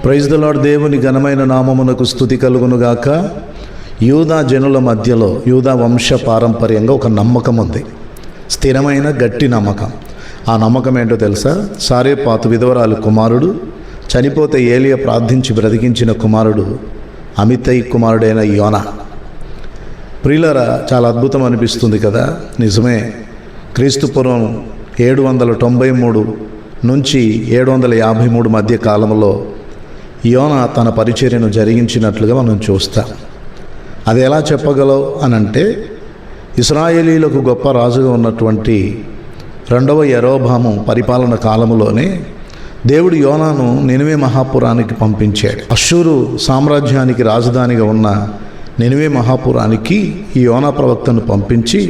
Praise the lord. దేవుని ఘనమైన నామమునకు స్తుతి కలుగునుగాక. యూదా జనుల మధ్యలో యూదా వంశ పారంపర్యంగా ఒక నమ్మకం ఉంది, స్థిరమైన గట్టి నమ్మకం. ఆ నమ్మకం ఏంటో తెలుసా? సారేపాతు విధవరాలు కుమారుడు చనిపోతే ఏలియా ప్రార్థించి బ్రతికించిన కుమారుడు అమిత్తయి కుమారుడైన యోనా. ప్రియులారా, చాలా అద్భుతం అనిపిస్తుంది కదా. నిజమే. క్రీస్తుపూర్వం 793 నుంచి 753 మధ్య కాలంలో యోనా తన పరిచర్యను జరిగించినట్లుగా మనం చూస్తాం. అది ఎలా చెప్పగలవు అనంటే, ఇశ్రాయేలీలకు గొప్ప రాజుగా ఉన్నటువంటి 2వ యరొబాము పరిపాలన కాలంలోనే దేవుడు యోనాను నినివే మహాపురానికి పంపించాడు. అష్షూరు సామ్రాజ్యానికి రాజధానిగా ఉన్న నినివే మహాపురానికి ఈ యోనా ప్రవక్తను పంపించి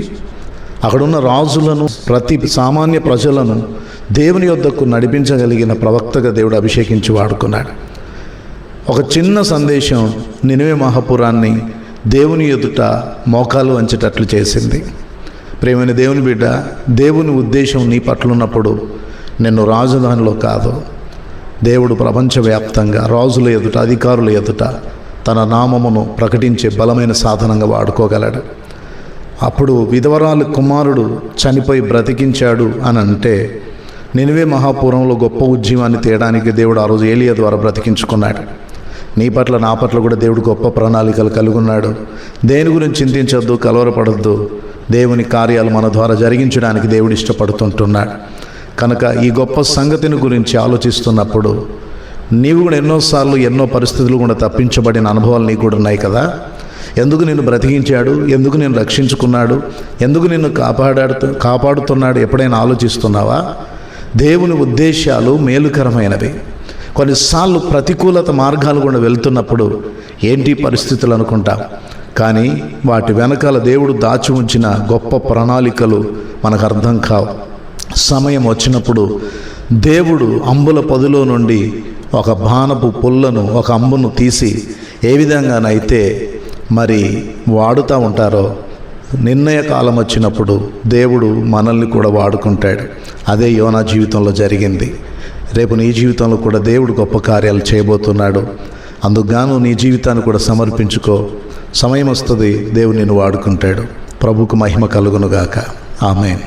అక్కడున్న రాజులను, ప్రతి సామాన్య ప్రజలను దేవుని యొద్దకు నడిపించగలిగిన ప్రవక్తగా దేవుడు అభిషేకించి వాడుకున్నాడు. ఒక చిన్న సందేశం నినివే మహాపురాన్ని దేవుని ఎదుట మోకాలు వంచేటట్లు చేసింది. ప్రేమైన దేవుని బిడ్డ, దేవుని ఉద్దేశం నీ పట్ల ఉన్నప్పుడు నిన్ను రాజధానిలో కాదు, దేవుడు ప్రపంచవ్యాప్తంగా రాజుల ఎదుట, అధికారుల ఎదుట తన నామమును ప్రకటించే బలమైన సాధనంగా వాడుకోగలడు. అప్పుడు విధవరాలు కుమారుడు చనిపోయి బ్రతికించాడు అని అంటే, నినివే మహాపురంలో గొప్ప ఉద్యమాన్ని తేయడానికి దేవుడు ఆ రోజు ఏలియా ద్వారా బ్రతికించుకున్నాడు. నీ పట్ల, నా పట్ల కూడా దేవుడు గొప్ప ప్రణాళికలు కలిగి ఉన్నాడు. దేని గురించి చింతించొద్దు, కలవరపడద్దు. దేవుని కార్యాలు మన ద్వారా జరిగించడానికి దేవుడు ఇష్టపడుతుంటున్నాడు. కనుక ఈ గొప్ప సంగతిని గురించి ఆలోచిస్తున్నప్పుడు నీవు కూడా ఎన్నోసార్లు ఎన్నో పరిస్థితులు కూడా తప్పించబడిన అనుభవాలు నీకు కూడా ఉన్నాయి కదా. ఎందుకు నిన్ను బ్రతికించాడు, ఎందుకు నిన్ను రక్షించుకున్నాడు, ఎందుకు నిన్ను కాపాడుతున్నాడు ఎప్పుడైనా ఆలోచిస్తున్నావా? దేవుని ఉద్దేశాలు మేలుకరమైనవి. కొన్నిసార్లు ప్రతికూలత మార్గాలు కూడా వెళ్తున్నప్పుడు ఏంటి పరిస్థితులు అనుకుంటాం, కానీ వాటి వెనకాల దేవుడు దాచి ఉంచిన గొప్ప ప్రణాళికలు మనకు అర్థం కావు. సమయం వచ్చినప్పుడు దేవుడు అంబుల పొదిలో నుండి ఒక బాణపు పుల్లను, ఒక అంబును తీసి ఏ విధంగానైతే మరి వాడుతూ ఉంటారో, నిర్ణయ కాలం వచ్చినప్పుడు దేవుడు మనల్ని కూడా వాడుకుంటాడు. అదే యోనా జీవితంలో జరిగింది. రేపు నీ జీవితంలో కూడా దేవుడు గొప్ప కార్యాలు చేయబోతున్నాడు. అందుకుగాను నీ జీవితాన్ని కూడా సమర్పించుకో. సమయం వస్తుంది, దేవుడు నిన్ను వాడుకుంటాడు. ప్రభువుకు మహిమ కలుగునుగాక. ఆమేన్.